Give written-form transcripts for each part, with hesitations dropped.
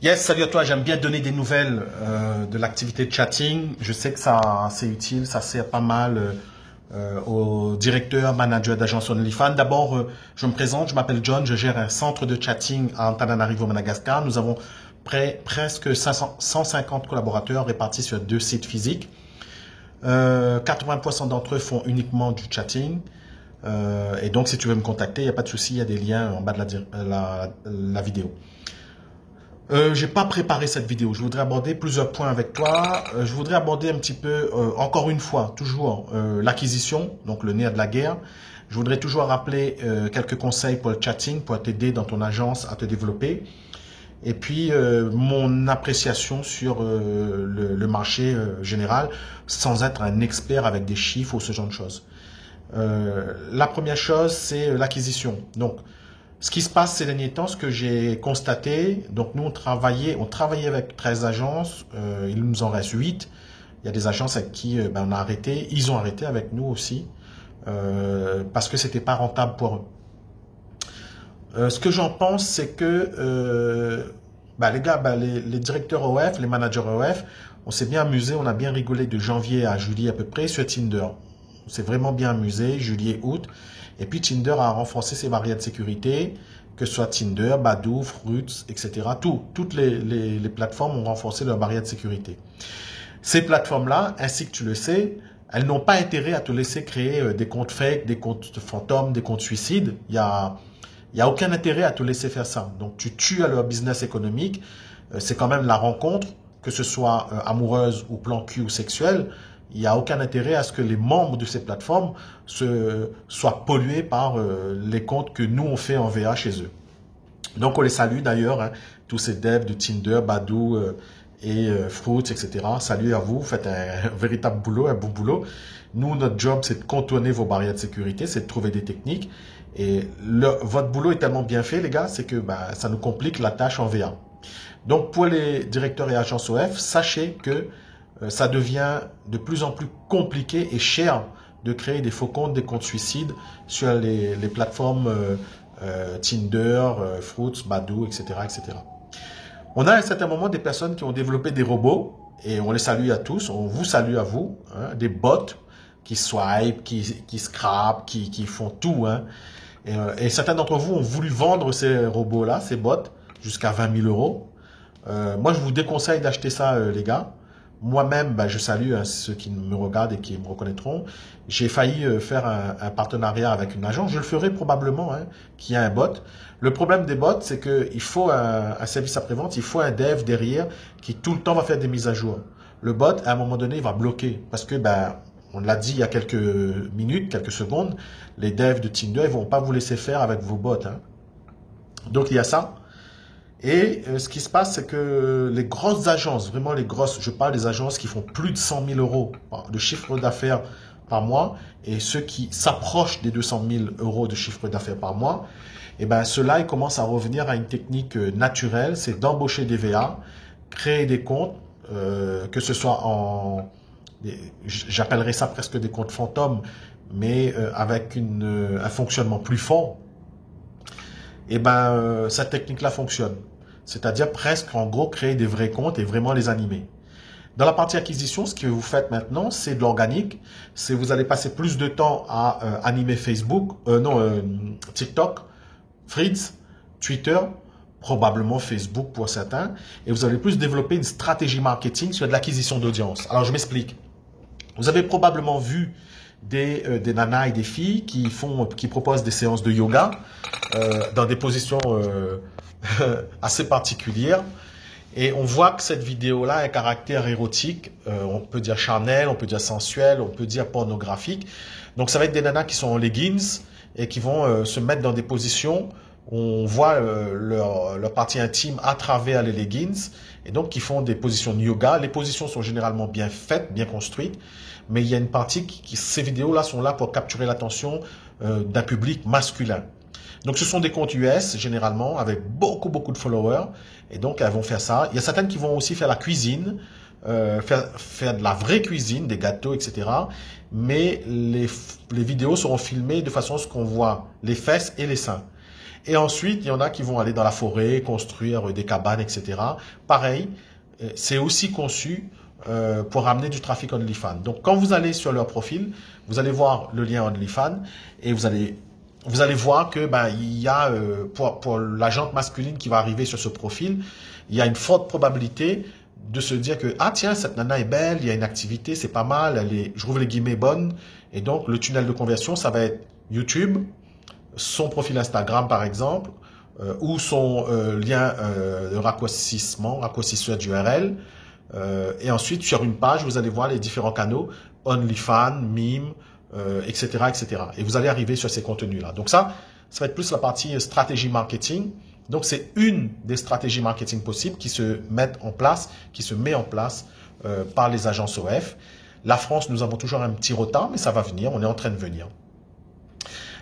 Yes, salut à toi. J'aime bien donner des nouvelles de l'activité de chatting. Je sais que ça c'est utile, ça sert pas mal aux directeurs, managers d'agence OnlyFans. D'abord, je me présente, je m'appelle John, je gère un centre de chatting à Antananarivo, Madagascar. Nous avons presque 150 collaborateurs répartis sur 2 sites physiques. 80% d'entre eux font uniquement du chatting. Et donc, si tu veux me contacter, il n'y a pas de souci, il y a des liens en bas de la vidéo. J'ai pas préparé cette vidéo. Je voudrais aborder plusieurs points avec toi. Je voudrais aborder un petit peu, encore une fois, toujours l'acquisition, donc le nerf de la guerre. Je voudrais toujours rappeler quelques conseils pour le chatting, pour t'aider dans ton agence à te développer. Et puis, mon appréciation sur le marché général, sans être un expert avec des chiffres ou ce genre de choses. La première chose, c'est l'acquisition. Donc, ce qui se passe ces derniers temps, ce que j'ai constaté, donc nous on travaillait avec 13 agences, il nous en reste 8. Il y a des agences avec qui on a arrêté, ils ont arrêté avec nous aussi, parce que c'était pas rentable pour eux. Ce que j'en pense, c'est que les gars, les directeurs OF, les managers OF, on s'est bien amusé, on a bien rigolé de janvier à juillet à peu près sur Tinder. On s'est vraiment bien amusé, juillet, août. Et puis Tinder a renforcé ses barrières de sécurité, que ce soit Tinder, Badoo, Fruits, etc. Toutes les plateformes ont renforcé leurs barrières de sécurité. Ces plateformes-là, ainsi que tu le sais, elles n'ont pas intérêt à te laisser créer des comptes fake, des comptes fantômes, des comptes suicides. Il y a aucun intérêt à te laisser faire ça. Donc tu tues à leur business économique. C'est quand même la rencontre, que ce soit amoureuse ou plan cul ou sexuel. Il n'y a aucun intérêt à ce que les membres de ces plateformes soient pollués par les comptes que nous on fait en VA chez eux. Donc on les salue d'ailleurs, hein, tous ces devs de Tinder, Badoo et Fruits, etc. Salut à vous, faites un véritable boulot, un bon boulot. Nous, notre job, c'est de contourner vos barrières de sécurité, c'est de trouver des techniques. Et votre boulot est tellement bien fait, les gars, c'est que ça nous complique la tâche en VA. Donc pour les directeurs et agences OF, sachez que ça devient de plus en plus compliqué et cher de créer des faux comptes, des comptes suicides sur les plateformes Tinder, Fruits, Badoo, etc., etc. On a à un certain moment des personnes qui ont développé des robots et on les salue à tous, on vous salue à vous, hein, des bots qui swipe, qui scrapent, qui font tout. Hein. Et certains d'entre vous ont voulu vendre ces robots-là, ces bots, jusqu'à 20 000 euros. Moi, je vous déconseille d'acheter ça, les gars. Moi-même, je salue ceux qui me regardent et qui me reconnaîtront. J'ai failli faire un partenariat avec une agence. Je le ferai probablement, hein, qui a un bot. Le problème des bots, c'est qu'il faut un service après-vente, il faut un dev derrière qui tout le temps va faire des mises à jour. Le bot, à un moment donné, il va bloquer parce que, on l'a dit il y a quelques minutes, quelques secondes, les devs de Tinder, ils vont pas vous laisser faire avec vos bots. Hein. Donc, il y a ça. Et ce qui se passe, c'est que les grosses agences, vraiment les grosses, je parle des agences qui font plus de 100 000 euros de chiffre d'affaires par mois, et ceux qui s'approchent des 200 000 euros de chiffre d'affaires par mois, ceux-là, ils commencent à revenir à une technique naturelle, c'est d'embaucher des VA, créer des comptes, que ce soit j'appellerais ça presque des comptes fantômes, mais avec un fonctionnement plus fort. Cette technique-là fonctionne. C'est-à-dire presque, en gros, créer des vrais comptes et vraiment les animer. Dans la partie acquisition, ce que vous faites maintenant, c'est de l'organique. C'est vous allez passer plus de temps à animer Facebook, TikTok, Threads, Twitter, probablement Facebook pour certains. Et vous allez plus développer une stratégie marketing sur de l'acquisition d'audience. Alors, je m'explique. Vous avez probablement vu des nanas et des filles qui proposent des séances de yoga dans des positions assez particulières. Et on voit que cette vidéo-là a un caractère érotique, on peut dire charnel, on peut dire sensuel, on peut dire pornographique. Donc ça va être des nanas qui sont en leggings et qui vont se mettre dans des positions où on voit leur partie intime à travers les leggings et donc qui font des positions de yoga. Les positions sont généralement bien faites, bien construites, mais il y a une partie ces vidéos-là sont là pour capturer l'attention d'un public masculin. Donc, ce sont des comptes US, généralement, avec beaucoup de followers. Et donc, elles vont faire ça. Il y a certaines qui vont aussi faire la cuisine, faire de la vraie cuisine, des gâteaux, etc. Mais les vidéos seront filmées de façon à ce qu'on voit les fesses et les seins. Et ensuite, il y en a qui vont aller dans la forêt, construire des cabanes, etc. Pareil, c'est aussi conçu pour ramener du trafic OnlyFans. Donc, quand vous allez sur leur profil, vous allez voir le lien OnlyFans et vous allez voir que il y a pour la gente masculine qui va arriver sur ce profil, il y a une forte probabilité de se dire que ah tiens, cette nana est belle, il y a une activité, c'est pas mal, elle est, je trouve les guillemets bonnes, et donc le tunnel de conversion, ça va être YouTube, son profil Instagram par exemple, ou son lien de raccourcisseur d'URL. Et ensuite, sur une page, vous allez voir les différents canaux, OnlyFans, Mime, etc., etc. Et vous allez arriver sur ces contenus-là. Donc ça va être plus la partie stratégie marketing. Donc c'est une des stratégies marketing possibles qui se met en place par les agences OF. La France, nous avons toujours un petit retard, mais ça va venir, on est en train de venir.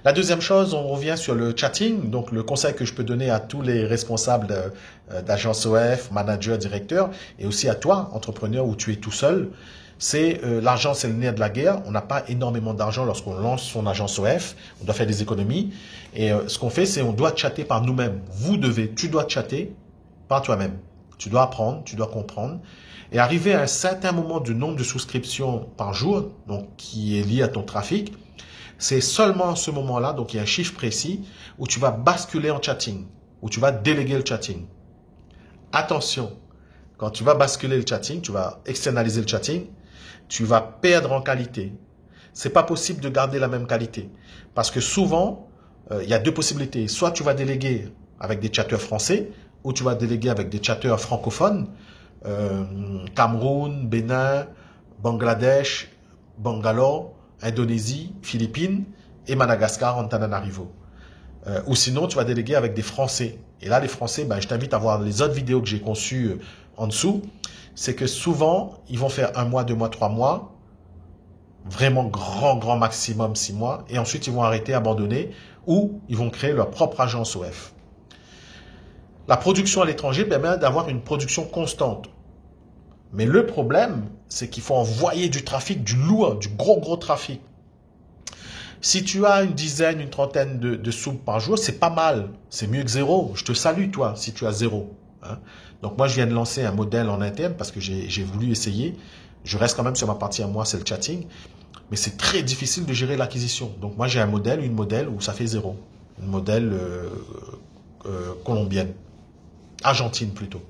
La deuxième chose, on revient sur le chatting. Donc, le conseil que je peux donner à tous les responsables d'agences OF, managers, directeurs, et aussi à toi, entrepreneur, où tu es tout seul, c'est l'argent, c'est le nerf de la guerre. On n'a pas énormément d'argent lorsqu'on lance son agence OF. On doit faire des économies. Et ce qu'on fait, c'est on doit chatter par nous-mêmes. Tu dois chatter par toi-même. Tu dois apprendre, tu dois comprendre. Et arriver à un certain moment du nombre de souscriptions par jour, donc qui est lié à ton trafic, c'est seulement à ce moment-là, donc il y a un chiffre précis, où tu vas basculer en chatting, où tu vas déléguer le chatting. Attention, quand tu vas basculer le chatting, tu vas externaliser le chatting, tu vas perdre en qualité. C'est pas possible de garder la même qualité. Parce que souvent, il y a deux possibilités. Soit tu vas déléguer avec des chatteurs français, ou tu vas déléguer avec des chatteurs francophones, Cameroun, Bénin, Bangladesh, Bangalore, Indonésie, Philippines et Madagascar, Antananarivo. Ou sinon, tu vas déléguer avec des Français. Et là, les Français, je t'invite à voir les autres vidéos que j'ai conçues en dessous. C'est que souvent, ils vont faire 1 mois, 2 mois, 3 mois. Vraiment grand maximum 6 mois. Et ensuite, ils vont arrêter, abandonner. Ou ils vont créer leur propre agence OF. La production à l'étranger permet d'avoir une production constante. Mais le problème, c'est qu'il faut envoyer du trafic, du lourd, du gros trafic. Si tu as une dizaine, une trentaine de subs par jour, c'est pas mal. C'est mieux que 0. Je te salue, toi, si tu as 0. Hein. Donc, moi, je viens de lancer un modèle en interne parce que j'ai voulu essayer. Je reste quand même sur ma partie à moi, c'est le chatting. Mais c'est très difficile de gérer l'acquisition. Donc, moi, j'ai un modèle, une modèle où ça fait 0. Une modèle colombienne. Argentine, plutôt.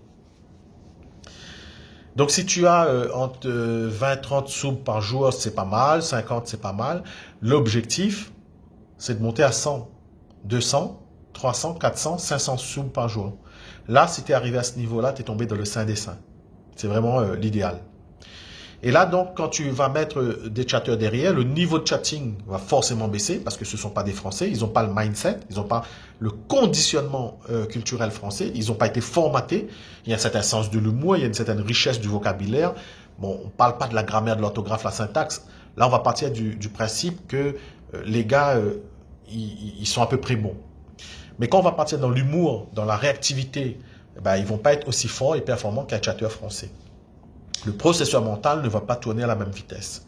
Donc, si tu as entre 20-30 subs par jour, c'est pas mal. 50, c'est pas mal. L'objectif, c'est de monter à 100, 200, 300, 400, 500 subs par jour. Là, si tu es arrivé à ce niveau-là, tu es tombé dans le saint des saints. C'est vraiment l'idéal. Et là, donc, quand tu vas mettre des chatteurs derrière, le niveau de chatting va forcément baisser parce que ce ne sont pas des Français. Ils n'ont pas le mindset, ils n'ont pas le conditionnement culturel français. Ils n'ont pas été formatés. Il y a un certain sens de l'humour, il y a une certaine richesse du vocabulaire. Bon, on ne parle pas de la grammaire, de l'orthographe, la syntaxe. Là, on va partir du principe que les gars, ils sont à peu près bons. Mais quand on va partir dans l'humour, dans la réactivité, ils ne vont pas être aussi forts et performants qu'un chatteur français. Le processeur mental ne va pas tourner à la même vitesse.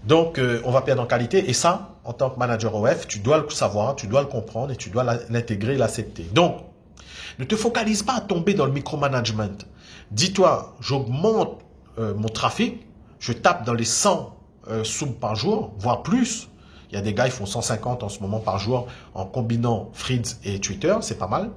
Donc, on va perdre en qualité. Et ça, en tant que manager OF, tu dois le savoir, tu dois le comprendre et tu dois l'intégrer et l'accepter. Donc, ne te focalise pas à tomber dans le micromanagement. Dis-toi, j'augmente mon trafic, je tape dans les 100 subs par jour, voire plus. Il y a des gars, ils font 150 en ce moment par jour en combinant Threads et Twitter, c'est pas mal.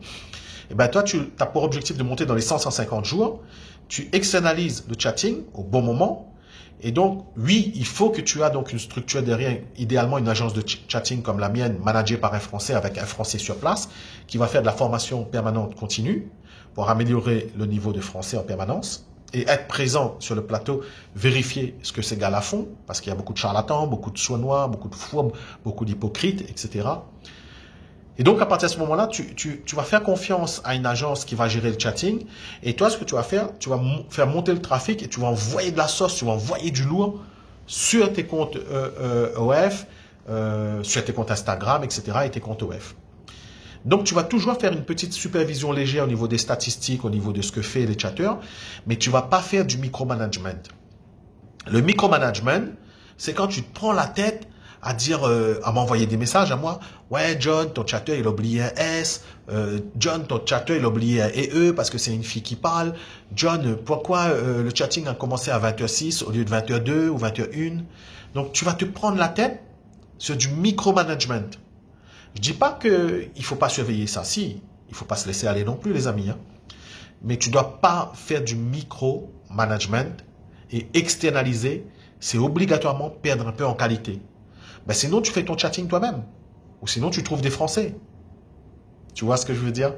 Et toi, tu as pour objectif de monter dans les 100-150 jours. Tu externalises le chatting au bon moment. Et donc, oui, il faut que tu aies donc une structure derrière, idéalement une agence de chatting comme la mienne, managée par un Français avec un Français sur place, qui va faire de la formation permanente continue pour améliorer le niveau de français en permanence et être présent sur le plateau, vérifier ce que ces gars-là font, parce qu'il y a beaucoup de charlatans, beaucoup de sournois, beaucoup de fourbes, beaucoup d'hypocrites, etc. Et donc, à partir de ce moment-là, tu vas faire confiance à une agence qui va gérer le chatting. Et toi, ce que tu vas faire monter le trafic et tu vas envoyer de la sauce, tu vas envoyer du lourd sur tes comptes OF, sur tes comptes Instagram, etc. et tes comptes OF. Donc, tu vas toujours faire une petite supervision légère au niveau des statistiques, au niveau de ce que fait les chatteurs, mais tu ne vas pas faire du micromanagement. Le micromanagement, c'est quand tu te prends la tête à dire, à m'envoyer des messages à moi. Ouais, John, ton chatter, il a oublié un S. John, ton chatter, il a oublié un EE parce que c'est une fille qui parle. John, pourquoi le chatting a commencé à 20h06 au lieu de 20h02 ou 21h? Donc, tu vas te prendre la tête sur du micromanagement. Je dis pas que il faut pas surveiller ça. Si, il faut pas se laisser aller non plus, les amis. Hein. Mais tu dois pas faire du micromanagement et externaliser. C'est obligatoirement perdre un peu en qualité. Ben sinon, tu fais ton chatting toi-même. Ou sinon, tu trouves des Français. Tu vois ce que je veux dire?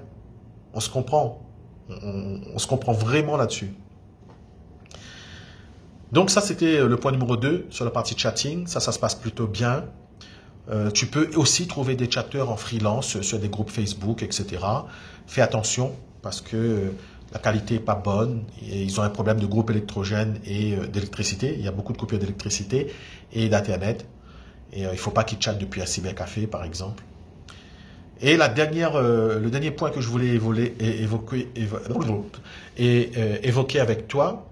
On se comprend. On se comprend vraiment là-dessus. Donc ça, c'était le point numéro 2 sur la partie chatting. Ça se passe plutôt bien. Tu peux aussi trouver des chatteurs en freelance sur des groupes Facebook, etc. Fais attention parce que la qualité n'est pas bonne. Et ils ont un problème de groupe électrogène et d'électricité. Il y a beaucoup de coupures d'électricité et d'Internet. Et il ne faut pas qu'ils chattent depuis un cybercafé, par exemple. Et le dernier point que je voulais évoquer avec toi,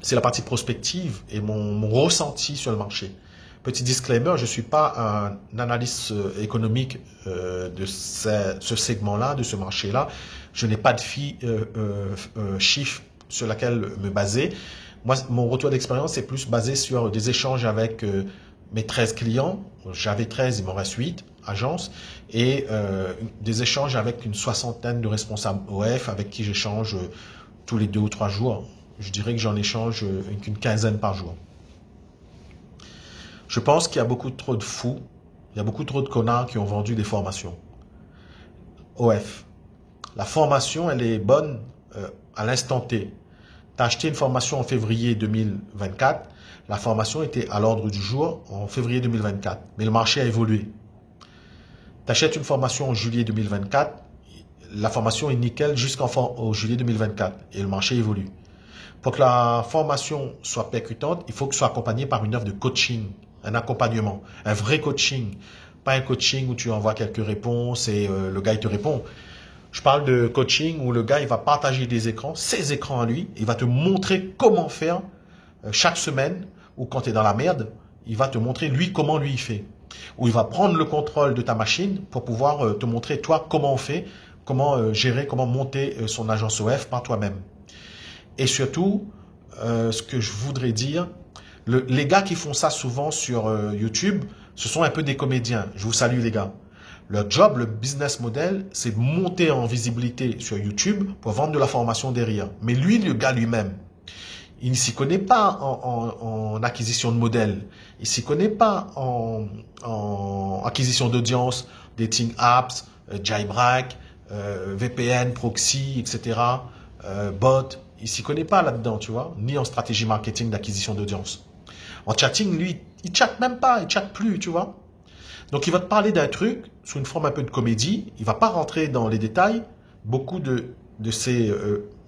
c'est la partie prospective et mon ressenti sur le marché. Petit disclaimer, je ne suis pas un analyste économique de ce segment-là, de ce marché-là. Je n'ai pas de chiffres sur lesquels me baser. Moi, mon retour d'expérience est plus basé sur des échanges avec mes 13 clients. J'avais 13, il m'en reste 8 agences. Et des échanges avec une soixantaine de responsables OF avec qui j'échange tous les 2 ou 3 jours. Je dirais que j'en échange une quinzaine par jour. Je pense qu'il y a beaucoup trop de fous, il y a beaucoup trop de connards qui ont vendu des formations. OF. La formation, elle est bonne à l'instant T. Tu as acheté une formation en février 2024. La formation était à l'ordre du jour en février 2024. Mais le marché a évolué. Tu achètes une formation en juillet 2024. La formation est nickel jusqu'en juillet 2024. Et le marché évolue. Pour que la formation soit percutante, il faut que ce soit accompagné par une offre de coaching. Un accompagnement, un vrai coaching. Pas un coaching où tu envoies quelques réponses et le gars il te répond. Je parle de coaching où le gars il va partager des écrans, ses écrans à lui, il va te montrer comment faire chaque semaine ou quand tu es dans la merde, il va te montrer lui comment lui il fait. Ou il va prendre le contrôle de ta machine pour pouvoir te montrer toi comment on fait, comment gérer, comment monter son agence OF par toi-même. Et surtout, ce que je voudrais dire, les gars qui font ça souvent sur YouTube, ce sont un peu des comédiens. Je vous salue les gars. Leur job, le business model, c'est de monter en visibilité sur YouTube pour vendre de la formation derrière. Mais lui, le gars lui-même, il ne s'y connaît pas en acquisition de modèles. Il ne s'y connaît pas en acquisition d'audience, dating apps, jailbreak, VPN, proxy, etc., bot. Il ne s'y connaît pas là-dedans, tu vois, ni en stratégie marketing d'acquisition d'audience. En chatting, lui, il chatte même pas, il chatte plus, tu vois. Donc, il va te parler d'un truc sous une forme un peu de comédie. Il va pas rentrer dans les détails. Beaucoup de ces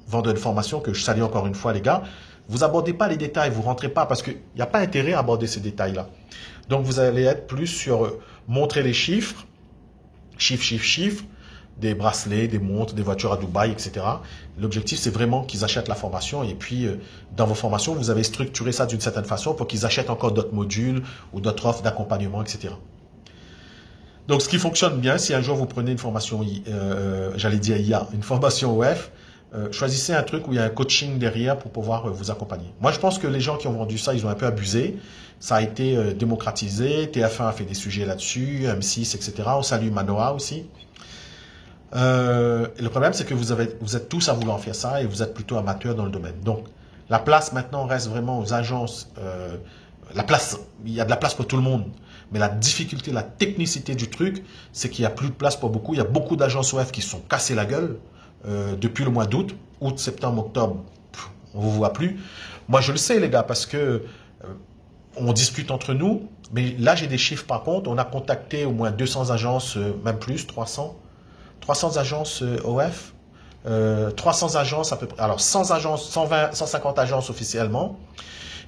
vendeurs de formation, que je salue encore une fois, les gars, vous abordez pas les détails, vous rentrez pas parce qu'il n'y a pas intérêt à aborder ces détails-là. Donc, vous allez être plus sur montrer les chiffres, chiffres, des bracelets, des montres, des voitures à Dubaï, etc. L'objectif, c'est vraiment qu'ils achètent la formation et puis dans vos formations, vous avez structuré ça d'une certaine façon pour qu'ils achètent encore d'autres modules ou d'autres offres d'accompagnement, etc. Donc, ce qui fonctionne bien, si un jour vous prenez une formation, j'allais dire IA, une formation OF, choisissez un truc où il y a un coaching derrière pour pouvoir vous accompagner. Moi, je pense que les gens qui ont vendu ça, ils ont un peu abusé. Ça a été démocratisé. TF1 a fait des sujets là-dessus, M6, etc. On salue Manoa aussi. Le problème, c'est que vous êtes tous à vouloir faire ça et vous êtes plutôt amateurs dans le domaine. Donc, la place maintenant reste vraiment aux agences. Il y a de la place pour tout le monde. Mais la difficulté, la technicité du truc, c'est qu'il n'y a plus de place pour beaucoup. Il y a beaucoup d'agences OF qui se sont cassées la gueule depuis le mois d'août, septembre, octobre. On ne vous voit plus. Moi, je le sais, les gars, parce que on discute entre nous. Mais là, j'ai des chiffres par contre. On a contacté au moins 200 agences, même plus, 300 agences OF, 300 agences à peu près, alors 100 agences, 120, 150 agences officiellement,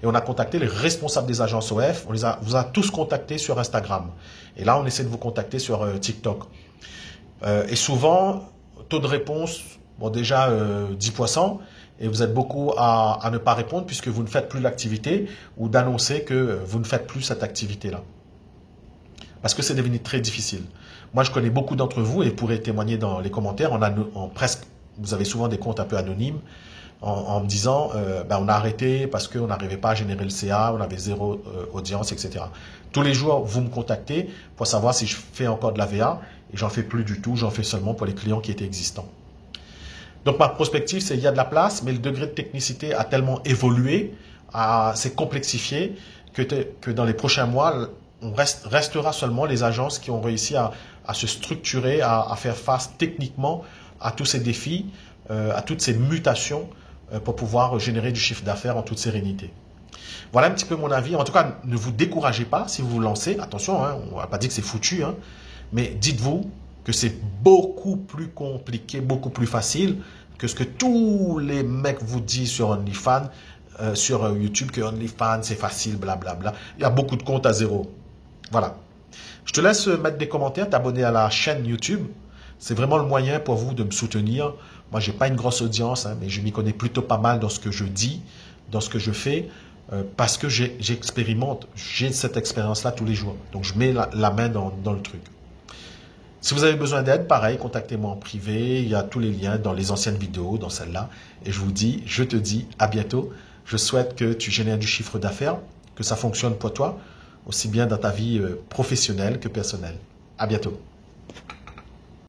et on a contacté les responsables des agences OF, vous a tous contactés sur Instagram, et là on essaie de vous contacter sur TikTok. Et souvent, taux de réponse, bon déjà 10%, et vous êtes beaucoup à ne pas répondre puisque vous ne faites plus l'activité, ou d'annoncer que vous ne faites plus cette activité-là. parce que c'est devenu très difficile. Moi, je connais beaucoup d'entre vous et pourrez témoigner dans les commentaires. Vous avez souvent des comptes un peu anonymes en me disant on a arrêté parce qu'on n'arrivait pas à générer le CA, on avait zéro audience, etc. Tous les jours, vous me contactez pour savoir si je fais encore de la VA et j'en fais plus du tout, j'en fais seulement pour les clients qui étaient existants. Donc ma prospective, c'est il y a de la place, mais le degré de technicité a tellement évolué, s'est complexifié que dans les prochains mois, restera seulement les agences qui ont réussi à se structurer, à faire face techniquement à tous ces défis, à toutes ces mutations pour pouvoir générer du chiffre d'affaires en toute sérénité. Voilà un petit peu mon avis. En tout cas, ne vous découragez pas si vous vous lancez. Attention, hein, on ne va pas dire que c'est foutu, hein, mais dites-vous que c'est beaucoup plus compliqué, beaucoup plus facile que ce que tous les mecs vous disent sur OnlyFans, sur YouTube, que OnlyFans c'est facile, blablabla. Il y a beaucoup de comptes à zéro. Voilà. Je te laisse mettre des commentaires, t'abonner à la chaîne YouTube. C'est vraiment le moyen pour vous de me soutenir. Moi, j'ai pas une grosse audience, hein, mais je m'y connais plutôt pas mal dans ce que je dis, dans ce que je fais, parce que j'expérimente, j'ai cette expérience-là tous les jours. Donc, je mets la main dans le truc. Si vous avez besoin d'aide, pareil, contactez-moi en privé. Il y a tous les liens dans les anciennes vidéos, dans celle-là. Et je te dis à bientôt. Je souhaite que tu génères du chiffre d'affaires, que ça fonctionne pour toi, aussi bien dans ta vie professionnelle que personnelle. À bientôt.